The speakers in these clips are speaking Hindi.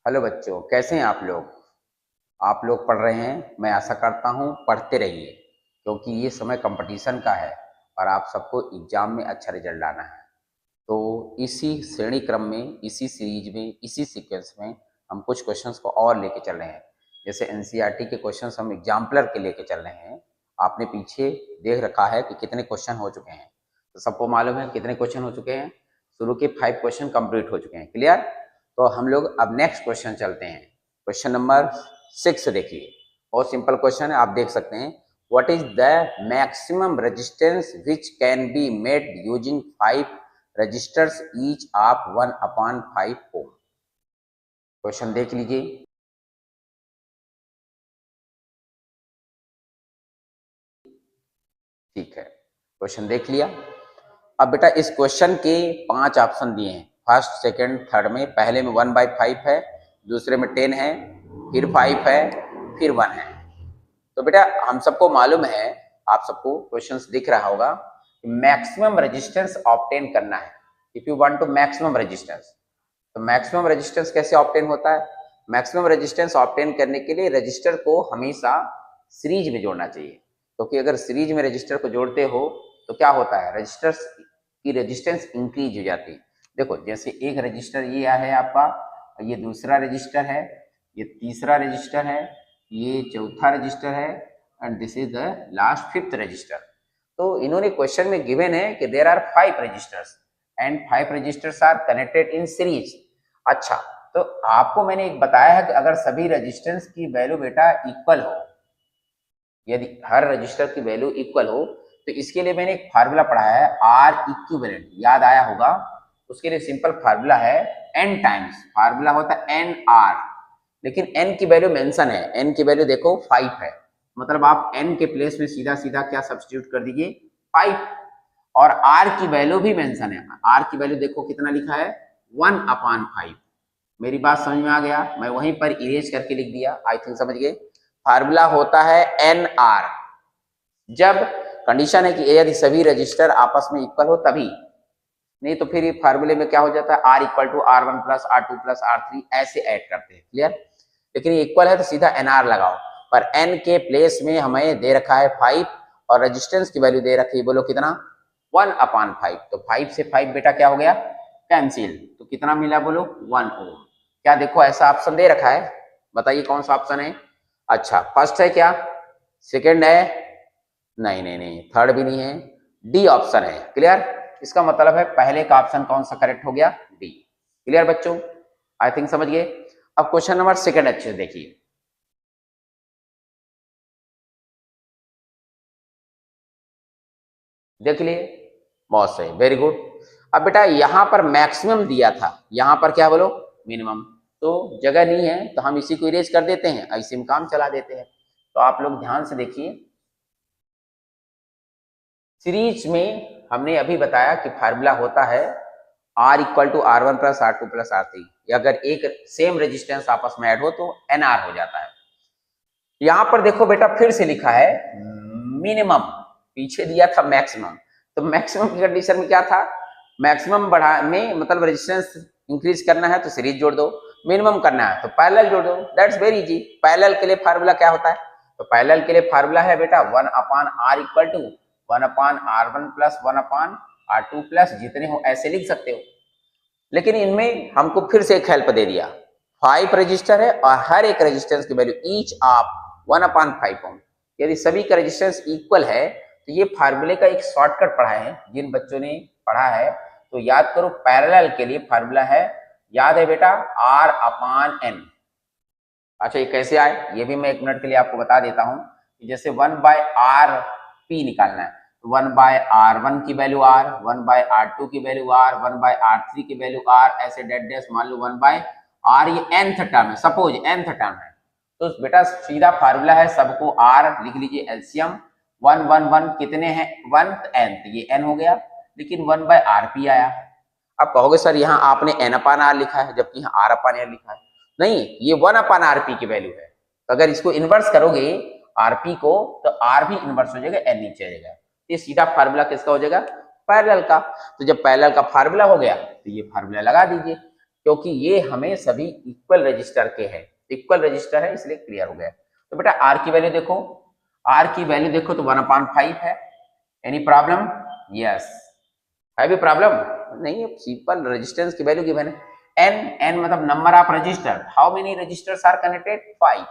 हेलो बच्चों, कैसे हैं आप लोग। आप लोग पढ़ रहे हैं, मैं आशा करता हूं पढ़ते रहिए, क्योंकि ये समय कंपटीशन का है और आप सबको एग्जाम में अच्छा रिजल्ट लाना है। तो इसी श्रेणी क्रम में, इसी सीरीज में, इसी सीक्वेंस में हम कुछ क्वेश्चंस को और लेके चल रहे हैं। जैसे एनसीईआरटी के क्वेश्चंस हम एग्जाम्पलर के लेके चल रहे हैं। आपने पीछे देख रखा है कि कितने क्वेश्चन हो चुके हैं, तो सबको मालूम है कितने क्वेश्चन हो चुके हैं। शुरू के 5 क्वेश्चन कंप्लीट हो चुके हैं। क्लियर। तो हम लोग अब नेक्स्ट क्वेश्चन चलते हैं। क्वेश्चन नंबर 6 देखिए। बहुत सिंपल क्वेश्चन है, आप देख सकते हैं। What is the maximum resistance which can be made using 5 resistors each of 1/5 ohm. Question देख लीजिए। ठीक है, क्वेश्चन देख लिया। अब बेटा इस क्वेश्चन के 5 ऑप्शन दिए हैं, फर्स्ट सेकंड थर्ड में। पहले में 1/5 है, दूसरे में 10 है, फिर 5 है, फिर 1 है। तो बेटा हम सबको मालूम है, आप सबको क्वेश्चंस दिख रहा होगा, मैक्सिमम रेजिस्टेंस ऑब्टेन करना है। If you want to maximum resistance, तो मैक्सिमम रेजिस्टेंस कैसे ऑब्टेन होता है। मैक्सिमम रेजिस्टेंस ऑब्टेन करने के लिए रजिस्टर को हमेशा सीरीज में जोड़ना चाहिए, क्योंकि अगर सीरीज में रजिस्टर को जोड़ते हो तो क्या होता है, रजिस्टर्स की रेजिस्टेंस इंक्रीज हो जाती है। देखो जैसे एक रजिस्टर ये है आपका, ये दूसरा रजिस्टर है, ये तीसरा रजिस्टर है, ये चौथा रजिस्टर है, and this is the last 5th resistor. तो इन्होंने क्वेश्चन में गिवन है कि there are 5 resistors and 5 resistors are connected in series. अच्छा, तो आपको मैंने एक बताया है कि अगर सभी रजिस्टेंस की वैल्यू बेटा इक्वल हो, यदि हर रजिस्टर की वैल्यू इक्वल हो, तो इसके लिए मैंने एक फार्मूला पढ़ाया है, आर इक्विवेलेंट, याद आया होगा। उसके लिए सिंपल फार्मूला है एन टाइम्स, फार्मूला होता है एन आर, लेकिन एन की वैल्यू मेंशन है। एन की वैल्यू देखो 5 है, मतलब आप एन के प्लेस में सीधा सीधा क्या सब्स्टिट्यूट कर दीजिए, 5। और आर की वैल्यू भी मेंशन है, आर की वैल्यू देखो कितना लिखा है, 1/5। मेरी बात समझ में आ गया, मैं वहीं पर इरेज करके लिख दिया, आई थिंक समझ गए। फार्मूला होता है एन आर, जब कंडीशन है कि यदि सभी रजिस्टर आपस में इक्वल हो तभी, नहीं तो फिर फार्मूले में क्या हो जाता है, R equal to R1 plus R2 plus R3 ऐसे ऐड करते हैं। क्लियर। लेकिन ये इक्वल है तो सीधा NR लगाओ, पर n के प्लेस में हमें दे रखा है 5 और रेजिस्टेंस की वैल्यू दे रखी है, बोलो कितना, 1/5। तो 5 से 5 बेटा क्या हो गया, कैंसिल, तो कितना मिला बोलो, 1 ओम। क्या देखो ऐसा ऑप्शन दे रखा है, बताइए कौन सा ऑप्शन है। अच्छा, फर्स्ट है क्या, सेकेंड है, नहीं नहीं नहीं, थर्ड भी नहीं है, डी ऑप्शन है। क्लियर। इसका मतलब है पहले का ऑप्शन कौन सा करेक्ट हो गया, डी। क्लियर बच्चों, आई थिंक समझ गए। अब क्वेश्चन नंबर सेकंड अच्छे से देखिए। देख लिए, बहुत सही, वेरी गुड। अब बेटा यहां पर मैक्सिमम दिया था, यहां पर क्या बोलो, मिनिमम। तो जगह नहीं है तो हम इसी को इरेज कर देते हैं, ऐसे में काम चला देते हैं। तो आप लोग ध्यान से देखिए, सीरीज में हमने अभी बताया कि फार्मूला होता है R equal to R1 plus R2 plus R3। अगर एक सेम रेजिस्टेंस आपस में ऐड हो तो NR हो जाता है। यहां पर देखो बेटा फिर से लिखा है मिनिमम, पीछे दिया था मैक्सिमम। तो मैक्सिमम की कंडीशन में क्या था, मैक्सिमम बढ़ा में मतलब रेजिस्टेंस इंक्रीज करना है तो सीरीज जोड़ दो, मिनिमम करना है तो पैरेलल जोड़ दो, दैट्स वेरी इजी। पैरेलल के लिए फार्मूला क्या होता है, तो पैरेलल के लिए फार्मूला है बेटा 1/R equal to 1/R1 plus 1/R2 plus, जितने हो ऐसे लिख सकते हो। लेकिन इनमें हमको फिर से एक हेल्प दे दिया, 5 रजिस्टर है और हर एक रेजिस्टेंस की वैल्यू ईच ऑफ 1/5 ओम। यदि सभी का रेजिस्टेंस इक्वल है तो ये फार्मूले का एक शॉर्टकट पढ़ा है, जिन बच्चों ने पढ़ा है तो याद करो। पैरेलल के लिए फार्मूला है, याद है बेटा, R/N। अच्छा, ये कैसे आए ये भी मैं 1 मिनट के लिए आपको बता देता हूं। जैसे 1/RP निकालना है, 1/R1 की वैल्यू R, 1/R2 की वैल्यू R, 1/R3 की वैल्यू R, ऐसे डेड डैश मान लो 1/R, ये nth टर्म है, सपोज nth टर्म है। तो बेटा सीधा फार्मूला है, सबको R लिख लीजिए, एलसीएम 1 1 1 कितने हैं, 1 nth, ये n हो गया, लेकिन 1/RP आया। अब कहोगे सर यहाँ आपने n/R लिखा है जबकि यहाँ R/N लिखा है। नहीं, ये 1/RP की वैल्यू है, तो अगर इसको इन्वर्स करोगे RP को तो R भी इन्वर्स हो जाएगा, n नीचे आ जाएगा। ये सीधा फार्मूला किसका हो जाएगा, पैरेलल का। तो जब पैरेलल का फार्मूला हो गया तो ये फार्मूला लगा दीजिए। क्योंकि ये हमें सभी इक्वल रजिस्टर के हैं, इक्वल रजिस्टर है इसलिए क्लियर हो गया। तो बेटा आर की वैल्यू देखो, आर की वैल्यू देखो तो 1/5 है। Any problem? यस। है भी प्रॉब्लम? नहीं, सिंपल रेजिस्टेंस की वैल्यू गिवन है। एन, एन मतलब number of resistor, how many resistors are connected? 5।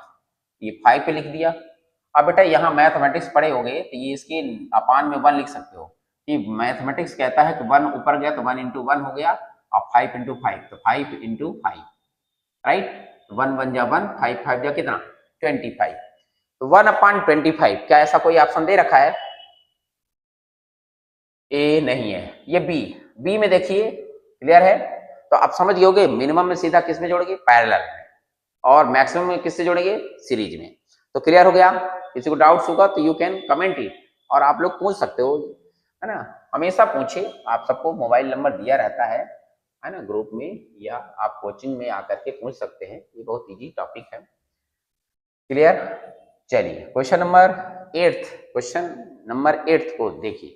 ये 5 पे लिख दिया। अब बेटा यहाँ मैथमेटिक्स पढ़े होगे तो ये इसके अपान में 1 लिख सकते हो कि मैथमेटिक्स कहता है कि 1 ऊपर गया तो 1 × 1 हो गया और 5 × 5 तो 5 × 5, राइट। 1 1 जा 1, 5 5 जा कितना? 25। तो 1/25। क्या ऐसा कोई ऑप्शन दे रखा है? ए नहीं है, ये बी। बी में देखिए, क्लियर है? तो आप समझ गए होगे मिनिमम में सीधा किस में जोड़ेंगे? पैरेलल में, और मैक्सिमम में किससे जोड़ेंगे? सीरीज में। तो क्लियर हो गया? किसी को डाउट्स होगा तो यू कैन कमेंट इट, और आप लोग पूछ सकते हो, है ना। हमेशा पूछे, आप सबको मोबाइल नंबर दिया रहता है ना, ग्रुप में, या आप कोचिंग में आकर के पूछ सकते हैं। ये बहुत इजी टॉपिक है। क्लियर? चलिए क्वेश्चन नंबर 8, क्वेश्चन नंबर 8 को देखिए।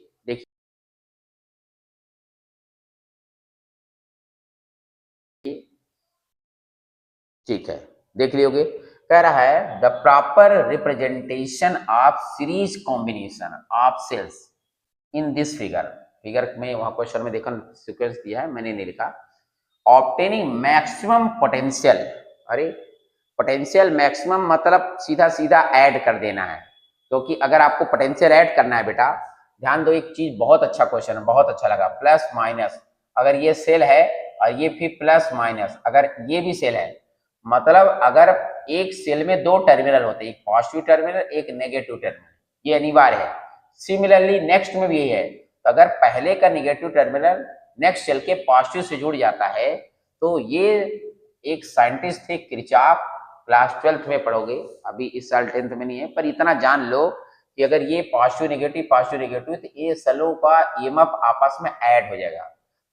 ठीक है, देख लियोगे। कह रहा है the proper representation of series combination of cells in this figure. Figure में वहां क्वेश्चन में देखो सीक्वेंस दिया है, मैंने नहीं लिखा। ऑब्टेनिंग मैक्सिमम पोटेंशियल, अरे पोटेंशियल मैक्सिमम मतलब सीधा सीधा ऐड कर देना है, क्योंकि अगर आपको पोटेंशियल ऐड करना है बेटा, ध्यान दो एक चीज, बहुत अच्छा क्वेश्चन है, बहुत अच्छा लगा। प्लस माइनस, अगर ये सेल है और ये फिर प्लस माइनस, अगर ये भी सेल है, मतलब अगर एक सेल में 2 टर्मिनल होते हैं, एक पॉजिटिव टर्मिनल, एक नेगेटिव टर्मिनल, ये अनिवार्य है। सिमिलरली नेक्स्ट में भी यही है, तो अगर पहले का नेगेटिव टर्मिनल नेक्स्ट सेल के पॉजिटिव से जुड़ जाता है, तो ये एक साइंटिस्ट थे किरचॉफ, क्लास 12th में पढ़ोगे, अभी इस साल 10th में नहीं है, पर इतना जान लो कि अगर ये पॉजिटिव नेगेटिव तो ये सेलों का ईएमएफ आपस में ऐड हो जाएगा।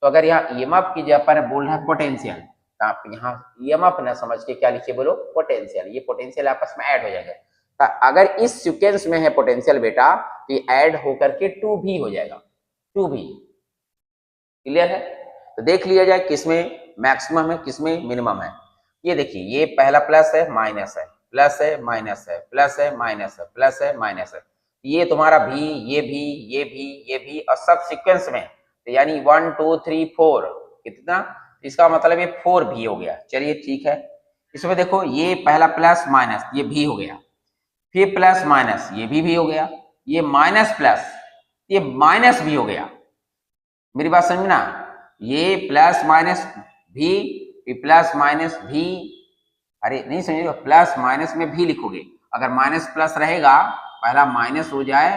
तो अगर यहाँ ईएमएफ की जगह पर बोल रहा है पोटेंशियल, तो आप यहाँ ईएमएफ न समझ के क्या लिखिए, बोलो पोटेंशियल। ये पोटेंशियल आपस में ऐड हो जाएगा। तो अगर इस सीक्वेंस में है पोटेंशियल बेटा, तो ये ऐड होकर के 2v हो जाएगा, 2v। क्लियर है? तो देख लिया जाए किसमें मैक्सिमम है, किसमें मिनिमम है। ये देखिए, ये पहला प्लस है माइनस है, प्लस है माइनस है, प्लस है माइनस है, प्लस है माइनस है, ये तुम्हारा भी, ये भी, ये भी, ये भी, और सब सीक्वेंस में, तो यानी 1 2 3 4 कितना, इसका मतलब ये 4 भी हो गया। चलिए ठीक है, इसमें देखो ये पहला प्लस माइनस, ये भी हो गया, फिर प्लस माइनस, ये भी हो गया, ये माइनस प्लस, ये माइनस भी हो गया। मेरी बात समझना, ये प्लस माइनस भी, प्लस माइनस भी, अरे नहीं समझिएगा, प्लस माइनस में भी लिखोगे। अगर माइनस प्लस रहेगा, पहला माइनस हो जाए,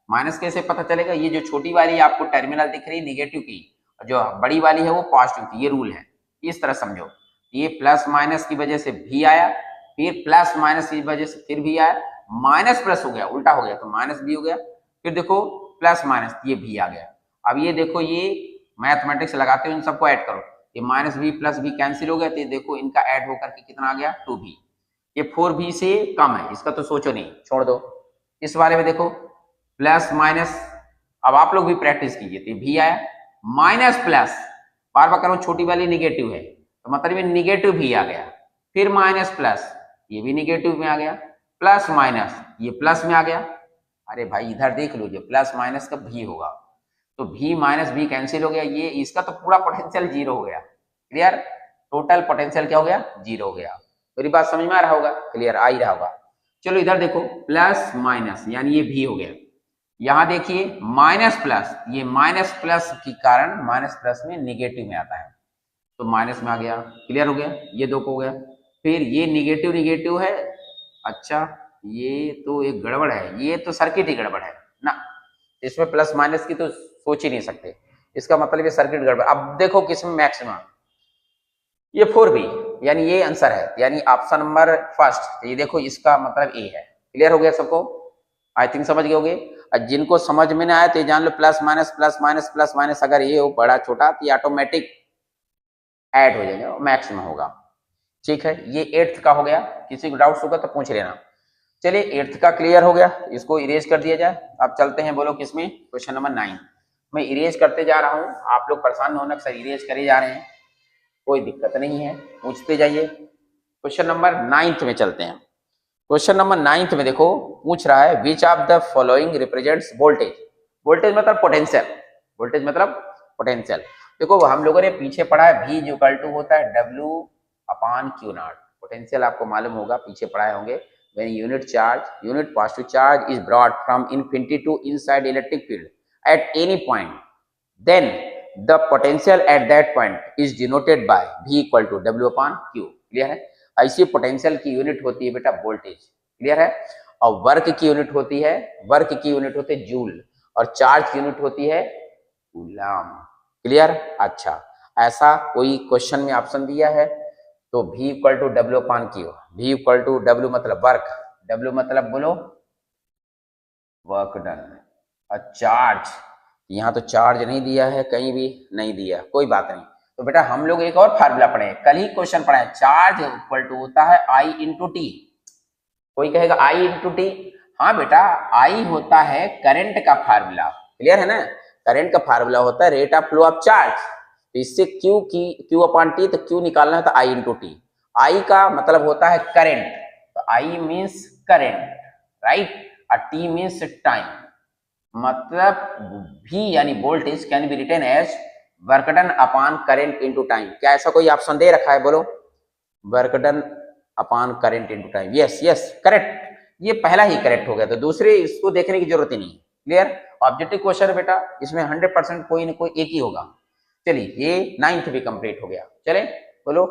माइनस कैसे पता चलेगा? ये जो छोटी वाली आपको टर्मिनल दिख रही है नेगेटिव की, जो बड़ी वाली है वो पॉजिटिव की, ये रूल है, इस तरह समझो। ये प्लस माइनस की वजह से भी आया, फिर प्लस माइनस की वजह से फिर भी आया, माइनस प्लस हो गया, उल्टा हो गया, तो माइनस भी हो गया, फिर देखो प्लस माइनस, ये भी आ गया। अब ये देखो, ये मैथमेटिक्स लगाते हो, इन सबको ऐड करो, ये माइनस भी प्लस भी कैंसिल हो गया, तो ये देखो इनका ऐड होकर के कितना आ गया? 2v। ये 4v से कम है, इसका तो सोचो नहीं, छोड़ दो। इस वाले में देखो प्लस माइनस, अब आप लोग भी प्रैक्टिस कीजिए, तो भी आया, माइनस प्लस, बार बार करो, छोटी वाली निगेटिव है, तो मतलब ये निगेटिव भी आ गया, फिर माइनस प्लस, ये भी निगेटिव में आ गया, प्लस माइनस, ये प्लस में आ गया। अरे भाई इधर देख लो, जो प्लस माइनस का भी होगा, तो भी माइनस भी कैंसिल हो गया, ये इसका तो पूरा पोटेंशियल 0 हो गया। क्लियर? टोटल पोटेंशियल क्या हो गया? 0 हो गया। मेरी बात समझ में आ रहा होगा? क्लियर आ ही रहा होगा। चलो इधर देखो, प्लस माइनस यानी ये भी हो गया, यहां देखिए माइनस प्लस, ये माइनस प्लस के कारण माइनस प्लस में निगेटिव में आता है, तो माइनस में आ गया। क्लियर हो गया? ये 2 को हो गया, फिर ये निगेटिव निगेटिव है, अच्छा ये तो एक गड़बड़ है, ये तो सर्किट ही गड़बड़ है ना, इसमें प्लस माइनस की तो सोच ही नहीं सकते, इसका मतलब ये सर्किट गड़बड़। अब देखो किसमें मैक्सिमम, ये 4b, यानी ये आंसर है, यानी ऑप्शन नंबर फर्स्ट, ये देखो इसका मतलब ए है। क्लियर हो गया सबको? आई थिंक समझ गए होगे। और जिनको समझ में ना आए तो ये जान लो, plus minus plus minus plus minus अगर ये हो बड़ा छोटा, तो ये ऑटोमेटिक ऐड हो जाएगा, मैक्सिमम होगा। ठीक है, ये 8th का हो गया, किसी को डाउट्स होगा तो पूछ लेना। चलिए 8th का क्लियर हो गया, इसको इरेज कर दिया जाए। अब चलते हैं, बोलो किसमें? Question number 9। मैं इरेज करते जा रहा हूं, आप लोग परेशान न होना, सर इरेज करे जा रहे हैं। कोई दिक्कत नहीं है, पूछते जाइए। क्वेश्चन नंबर 9 में चलते हैं। क्वेश्चन नंबर 9 में देखो पूछ रहा है which of the following represents voltage. Voltage मतलब पोटेंशियल, वोल्टेज मतलब पोटेंशियल। देखो हम लोगों ने पीछे पढ़ा है V इक्वल टू होता है W/Q नॉट। पोटेंशियल आपको मालूम होगा, पीछे पढ़ाए होंगे। when unit positive charge is brought from infinity to inside electric field at any point, then the potential at that point is denoted by V equal to W/Q। Clear है? ऐसी पोटेंशियल की यूनिट होती है बेटा वोल्टेज। क्लियर है? और वर्क की यूनिट होती है, जूल, और चार्ज की यूनिट होती है कूलम। क्लियर? अच्छा, ऐसा कोई क्वेश्चन में ऑप्शन दिया है तो V equal to W/Q। V equal to W मतलब वर्क, W मतलब बोलो वर्क डन, और चार्ज, यहाँ तो चार्ज नहीं दिया है, कहीं भी नहीं दिया, कोई बात नहीं। तो बेटा हम लोग एक और फार्मूला पढ़े, कल ही क्वेश्चन पढ़ा है, चार्ज इक्वल टू होता है I इंटू टी। कोई कहेगा I इंटू टी, हाँ बेटा I होता है करंट का फार्मूला। क्लियर है ना? करंट का फार्मूला होता है rate of flow of charge. तो इससे Q अपॉन टी, तो Q निकालना है तो I इंटू टी। I का मतलब होता है करंट, तो I मीन्स करंट, राइट, और T मीन्स टाइम। मतलब V यानी voltage can be written as work done upon current into time. क्या ऐसा कोई ऑप्शन दे रखा है? बोलो, work done upon current into time. Yes yes correct, ये पहला ही करेक्ट हो गया, तो दूसरे इसको देखने की जरूरत ही नहीं। क्लियर? ऑब्जेक्टिव क्वेश्चन है बेटा, इसमें 100% कोई ना कोई एक ही होगा। चलिए ये 9th भी कंप्लीट हो गया। चले बोलो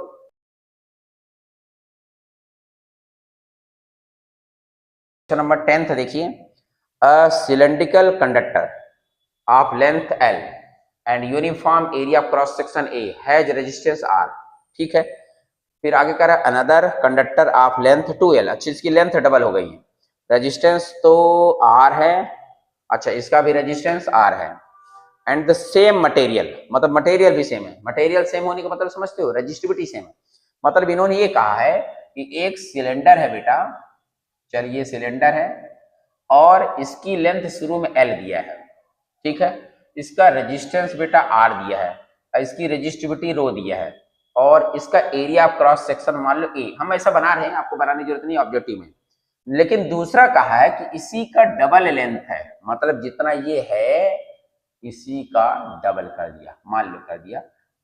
नंबर 10th देखिए। A cylindrical conductor of length L and uniform area cross section A has resistance R। ठीक है, फिर आगे कह रहा है another conductor of length 2L। अच्छा, इसकी लेंथ डबल हो गई है, रेजिस्टेंस तो R है, अच्छा इसका भी रेजिस्टेंस R है, एंड द सेम मटेरियल, मतलब मटेरियल भी सेम है। मटेरियल सेम होने का मतलब समझते हो, रेजिस्टिविटी सेम है। मतलब इन्होंने ये कहा है कि एक सिलेंडर है बेटा, चलिए सिलेंडर है और इसकी लेंथ शुरू में L दिया है, ठीक है, इसका रेजिस्टेंस बेटा R दिया है, इसकी रेजिस्टिविटी रो दिया है, और इसका एरिया ऑफ क्रॉस सेक्शन मान लो A। हम ऐसा बना रहे हैं, आपको बनाने की जरूरत नहीं ऑब्जेक्टिव में। लेकिन दूसरा कहा है कि इसी का डबल लेंथ है, मतलब जितना ये है इसी का डबल कर दिया, मान लो कर दिया,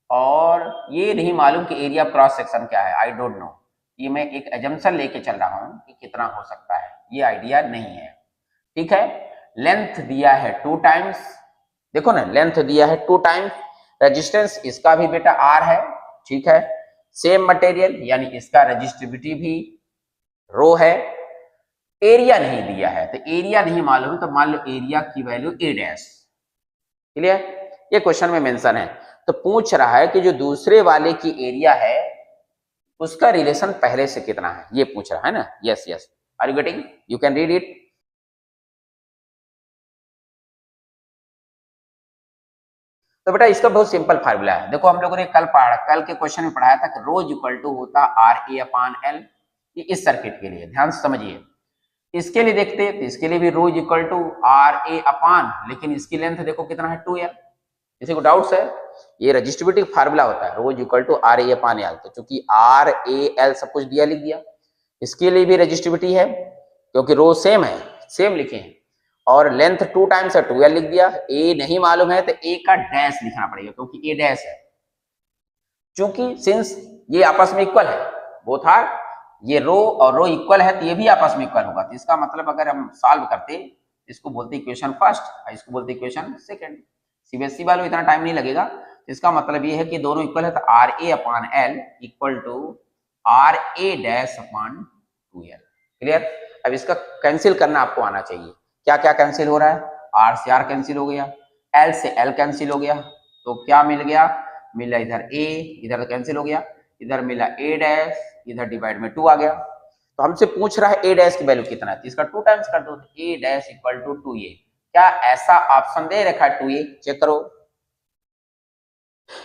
और ये नहीं मालूम कि एरिया ऑफ क्रॉस सेक्शन क्या है, आई डोंट नो। ये मैं एक एजम्पशन लेके चल रहा हूं कि कितना हो सकता है, ये आइडिया नहीं है। ठीक है, लेंथ दिया है 2 टाइम्स, देखो ना लेंथ दिया है 2 टाइम्स, रेजिस्टेंस इसका भी बेटा R है, ठीक है, सेम मटेरियल यानी इसका रेजिस्टिविटी भी रो है, एरिया नहीं दिया है, तो एरिया नहीं मालूम, तो मान लो एरिया की वैल्यू A डैश। क्लियर? ये क्वेश्चन में मेंशन है। तो पूछ रहा है कि जो दूसरे वाले की एरिया है उसका रिलेशन पहले से कितना है, ये पूछ रहा है ना। Yes yes, are you getting? You can read it. तो बेटा इसका बहुत सिंपल फार्मूला है, देखो हम लोगों ने कल के क्वेश्चन में पढ़ाया था कि रोज इक्वल टू होता RA अपॉन L। ये इस सर्किट के लिए ध्यान से समझिए। इसके लिए देखते हैं, तो इसके लिए भी रोज इक्वल टू RA अपॉन, लेकिन इसकी लेंथ देखो कितना है 2L। किसी को डाउट्स है? ये रजिस्टिविटी फार्मूला होता है, rho equal to RA upon L। तो चूंकि RAL सब कुछ दिया, लिख दिया। इसके लिए भी रजिस्टिविटी है क्योंकि रो सेम है, सेम लिखे हैं, और लेंथ 2 टाइम्स है 2L लिख दिया। A नहीं मालूम है तो A का डैश लिखना पड़ेगा क्योंकि A डैश है, चूंकि सिंस ये आपस में इक्वल है, बोथ आर, ये रो और रो इक्वल है तो ये भी आपस में इक्वल होगा। तो इसका मतलब अगर हम सॉल्व करते, इसको बोलते इक्वेशन फर्स्ट, इसको बोलते इक्वेशन सेकंड। सीबीएसई वालों इतना टाइम नहीं लगेगा। तो इसका मतलब ये है कि दोनों इक्वल है, तो RA upon L equal to RA dash upon 2L। Clear? अब इसका कैंसिल करना आपको आना चाहिए। क्या क्या कैंसिल हो रहा है? R से R कैंसिल हो गया, L से L कैंसिल हो गया, तो क्या मिल गया? मिला इधर A, इधर कैंसिल हो गया, इधर मिला A डैश, इधर डिवाइड में 2 आ गया। तो हमसे पूछ रहा है A डैश की वैल्यू कितना है, तो इसका 2 टाइम्स कर दो, तो A dash equal to 2A। क्या ऐसा ऑप्शन दे रखा है 2A? चेक करो,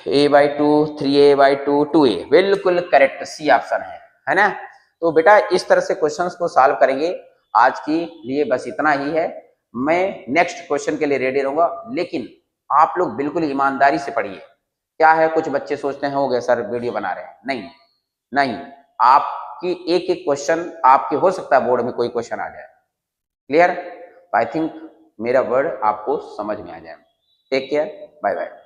A/2, 3A/2, 2A, बिल्कुल करेक्ट, सी ऑप्शन है ना। तो बेटा इस तरह से क्वेश्चंस को सॉल्व करेंगे। आज के लिए बस इतना ही है, मैं नेक्स्ट क्वेश्चन के लिए रेडी रहूंगा, लेकिन आप लोग बिल्कुल ईमानदारी से पढ़िए। क्या है, कुछ बच्चे सोचते हैं हो गए सर वीडियो बना रहे हैं, नहीं नहीं, आपकी एक एक क्वेश्चन आपके हो सकता है बोर्ड में कोई क्वेश्चन आ जाए। क्लियर? आई थिंक मेरा वर्ड आपको समझ में आ जाए। Take care, bye bye.